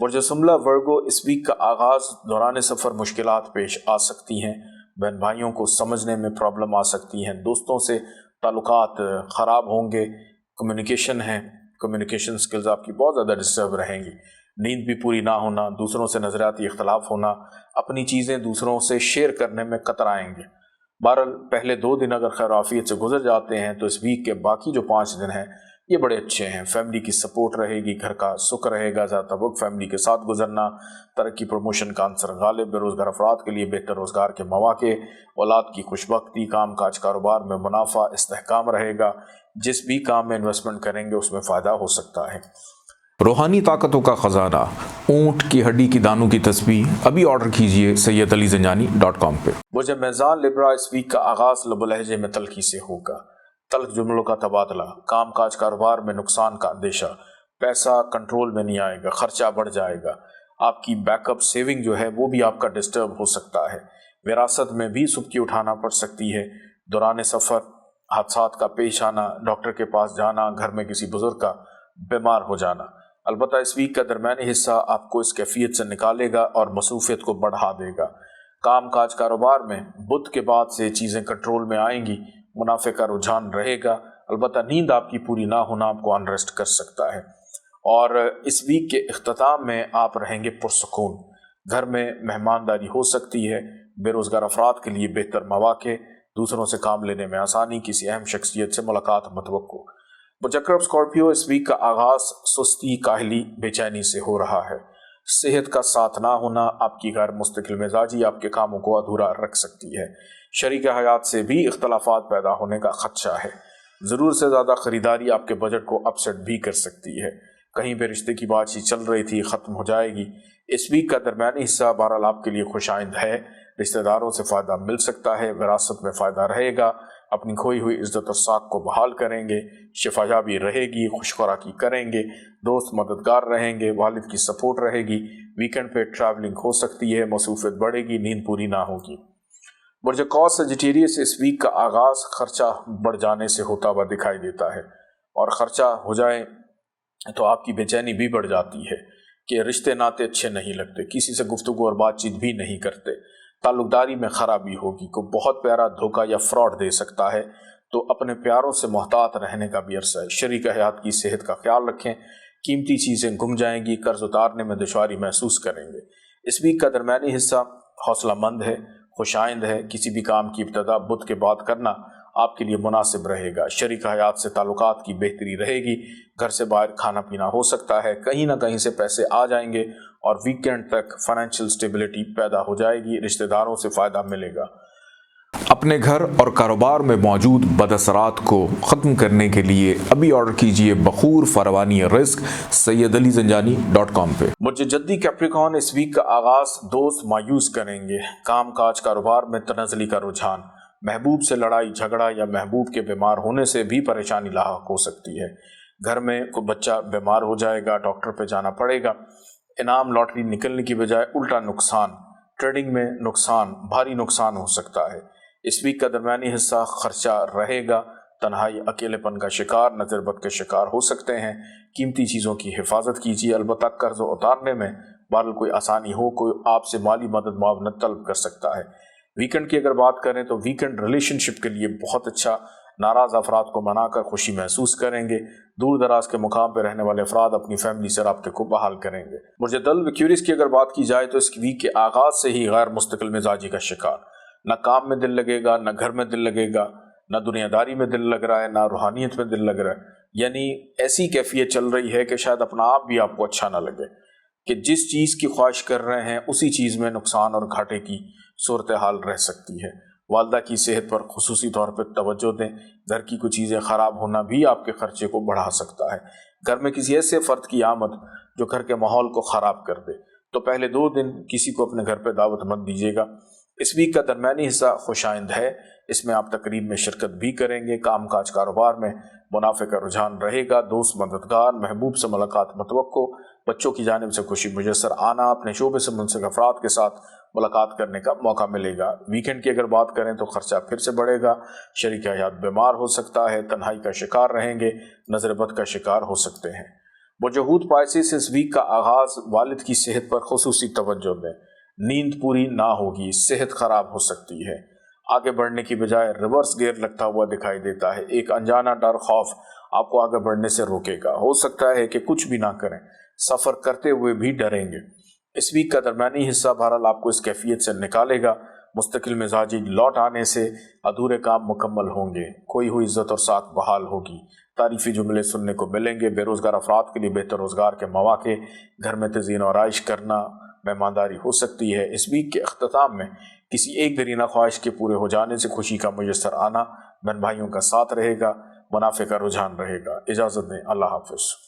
برج سنبلہ Virgo, اس week کا آغاز دوران سفر مشکلات پیش آ سکتی ہیں، بہن بھائیوں کو سمجھنے میں پرابلم آ سکتی ہیں، دوستوں سے تعلقات خراب ہوں گے، کمیونیکیشن سکلز آپ کی بہت زیادہ ڈسٹرب رہیں گی، نیند بھی پوری نہ ہونا، دوسروں سے نظریاتی اختلاف ہونا، اپنی چیزیں دوسروں سے شیئر کرنے میں کترائیں گے۔ بہرحال پہلے 2 دن اگر خیر عافیت سے گزر جاتے ہیں تو اس ویک کے باقی جو 5 دن ہیں یہ بڑے اچھے ہیں۔ فیملی کی سپورٹ رہے گی، گھر کا سکھ رہے گا، زیادہ وقت فیملی کے ساتھ گزرنا، ترقی پروموشن کا عنصر غالب، بے روزگار افراد کے لیے بہتر روزگار کے مواقع، اولاد کی خوشبختی، کام کاج کاروبار میں منافع، استحکام رہے گا، جس بھی کام میں انویسٹمنٹ کریں گے اس میں فائدہ ہو سکتا ہے۔ روحانی طاقتوں کا خزانہ، اونٹ کی ہڈی کی دانوں کی تسبیح ابھی آرڈر کیجئے sayyidalizanjani.com پہ۔ برج میزان لبرا، اس ویک کا آغاز لب و لہجے میں تلخی سے ہوگا، تلخ جملوں کا تبادلہ، کام کاج کاروبار میں نقصان کا اندیشہ، پیسہ کنٹرول میں نہیں آئے گا، خرچہ بڑھ جائے گا، آپ کی بیک اپ سیونگ جو ہے وہ بھی آپ کا ڈسٹرب ہو سکتا ہے، وراثت میں بھی سبکی اٹھانا پڑ سکتی ہے، دوران سفر حادثات کا پیش آنا، ڈاکٹر کے پاس جانا، گھر میں کسی بزرگ کا بیمار ہو جانا۔ البتہ اس ویک کا درمیانی حصہ آپ کو اس کیفیت سے نکالے گا اور مصروفیت کو بڑھا دے گا۔ کام کاج کاروبار میں بدھ کے بعد سے چیزیں کنٹرول میں آئیں گی، منافع کا رجحان رہے گا، البتہ نیند آپ کی پوری نہ ہونا آپ کو انریسٹ کر سکتا ہے۔ اور اس ویک کے اختتام میں آپ رہیں گے پرسکون، گھر میں مہمانداری ہو سکتی ہے، بے روزگار افراد کے لیے بہتر مواقع، دوسروں سے کام لینے میں آسانی، کسی اہم شخصیت سے ملاقات متوقع۔ برج عقرب اسکارپیو، اس ویک کا آغاز سستی، کاہلی، بے چینی سے ہو رہا ہے، صحت کا ساتھ نہ ہونا، آپ کی غیر مستقل مزاجی آپ کے کاموں کو ادھورا رکھ سکتی ہے، شریک حیات سے بھی اختلافات پیدا ہونے کا خدشہ ہے، ضرورت سے زیادہ خریداری آپ کے بجٹ کو اپسیٹ بھی کر سکتی ہے، کہیں پہ رشتے کی بات چیت چل رہی تھی ختم ہو جائے گی۔ اس ویک کا درمیانی حصہ بہرحال آپ کے لیے خوش آئند ہے، رشتہ داروں سے فائدہ مل سکتا ہے، وراثت میں فائدہ رہے گا، اپنی کھوئی ہوئی عزت اور ساکھ کو بحال کریں گے، شفا یابی رہے گی، خوش خوراکی کریں گے، دوست مددگار رہیں گے، والد کی سپورٹ رہے گی، ویکنڈ پہ ٹریولنگ ہو سکتی ہے، مصروفیت بڑھے گی، نیند پوری نہ ہوگی۔ برج قوس سیجیٹیریس، اس ویک کا آغاز خرچہ بڑھ جانے سے ہوتا ہوا دکھائی دیتا ہے، اور خرچہ ہو جائے تو آپ کی بے چینی بھی بڑھ جاتی ہے کہ رشتے ناتے اچھے نہیں لگتے، کسی سے گفتگو اور بات چیت بھی نہیں کرتے، تعلق داری میں خرابی ہوگی، کوئی بہت پیارا دھوکہ یا فراڈ دے سکتا ہے، تو اپنے پیاروں سے محتاط رہنے کا بھی عرصہ ہے۔ شریک حیات کی صحت کا خیال رکھیں، قیمتی چیزیں گم جائیں گی، قرض اتارنے میں دشواری محسوس کریں گے۔ اس ویک کا درمیانی حصہ حوصلہ مند ہے، خوش آئند ہے، کسی بھی کام کی ابتدا بدھ کے بعد کرنا آپ کے لیے مناسب رہے گا، شریک حیات سے تعلقات کی بہتری رہے گی، گھر سے باہر کھانا پینا ہو سکتا ہے، کہیں نہ کہیں سے پیسے آ جائیں گے، اور ویکینڈ تک فائنینشیل سٹیبلٹی پیدا ہو جائے گی، رشتہ داروں سے فائدہ ملے گا۔ اپنے گھر اور کاروبار میں موجود بد اثرات کو ختم کرنے کے لیے ابھی آرڈر کیجئے بخور فروانی رزق sayyidalizanjani.com پہ۔ برج جدی کیپریکارن، اس ویک کا آغاز دوست مایوس کریں گے، کام کاج کاروبار میں تنزلی کا رجحان، محبوب سے لڑائی جھگڑا یا محبوب کے بیمار ہونے سے بھی پریشانی لاحق ہو سکتی ہے، گھر میں کوئی بچہ بیمار ہو جائے گا، ڈاکٹر پہ جانا پڑے گا، انعام لاٹری نکلنے کی بجائے الٹا نقصان، ٹریڈنگ میں نقصان، بھاری نقصان ہو سکتا ہے۔ اس ویک کا درمیانی حصہ خرچہ رہے گا، تنہائی، اکیلے پن کا شکار، نظر بد کے شکار ہو سکتے ہیں، قیمتی چیزوں کی حفاظت کیجیے، البتہ قرض اتارنے میں بہرحال کوئی آسانی ہو، کوئی آپ سے مالی مدد معاونت طلب کر سکتا ہے۔ ویکنڈ کی اگر بات کریں تو ویکنڈ ریلیشن شپ کے لیے بہت اچھا، ناراض افراد کو منا کر خوشی محسوس کریں گے، دور دراز کے مقام پہ رہنے والے افراد اپنی فیملی سے رابطے کو بحال کریں گے۔ برج دلو ایکویریس کی اگر بات کی جائے تو اس ویک کے آغاز سے ہی غیر مستقل مزاجی کا شکار، نہ کام میں دل لگے گا، نہ گھر میں دل لگے گا، نہ دنیا داری میں دل لگ رہا ہے، نہ روحانیت میں دل لگ رہا ہے، یعنی ایسی کیفیت چل رہی ہے کہ شاید اپنا آپ بھی آپ کو اچھا نہ لگے، کہ جس چیز کی خواہش کر رہے ہیں اسی چیز میں نقصان اور گھاٹے کی صورتحال رہ سکتی ہے۔ والدہ کی صحت پر خصوصی طور پر توجہ دیں، گھر کی کچھ چیزیں خراب ہونا بھی آپ کے خرچے کو بڑھا سکتا ہے، گھر میں کسی ایسے فرد کی آمد جو گھر کے ماحول کو خراب کر دے، تو پہلے 2 دن کسی کو اپنے گھر پہ دعوت مت دیجیے گا۔ اس ویک کا درمیانی حصہ خوش آئند ہے، اس میں آپ تقریب میں شرکت بھی کریں گے، کام کاج کاروبار میں منافع کا رجحان رہے گا، دوست مددگار، محبوب سے ملاقات متوقع، بچوں کی جانب سے خوشی میسر آنا، اپنے شعبے سے منسلک افراد کے ساتھ ملاقات کرنے کا موقع ملے گا۔ ویکنڈ کی اگر بات کریں تو خرچہ پھر سے بڑھے گا، شریک حیات بیمار ہو سکتا ہے، تنہائی کا شکار رہیں گے، نظر بد کا شکار ہو سکتے ہیں۔ وجہود پالیسی سے اس ویک کا آغاز والد کی صحت پر خصوصی توجہ دیں۔ نیند پوری نہ ہوگی، صحت خراب ہو سکتی ہے۔ آگے بڑھنے کی بجائے ریورس گیئر لگتا ہوا دکھائی دیتا ہے۔ ایک انجانا ڈر خوف آپ کو آگے بڑھنے سے روکے گا۔ ہو سکتا ہے کہ کچھ بھی نہ کریں، سفر کرتے ہوئے بھی ڈریں گے۔ اس ویک کا درمیانی حصہ بہرحال آپ کو اس کیفیت سے نکالے گا۔ مستقل مزاجی لوٹ آنے سے ادھورے کام مکمل ہوں گے، کھوئی ہوئی عزت اور ساتھ بحال ہوگی، تعریفی جملے سننے کو ملیں گے۔ بے روزگار افراد کے لیے بہتر روزگار کے مواقع، گھر میں تزئین و آرائش کرنا، مہمانداری ہو سکتی ہے۔ اس ویک کے اختتام میں کسی ایک درینہ خواہش کے پورے ہو جانے سے خوشی کا میسر آنا، بہن بھائیوں کا ساتھ رہے گا، منافع کا رجحان رہے گا۔ اجازت دیں، اللہ حافظ۔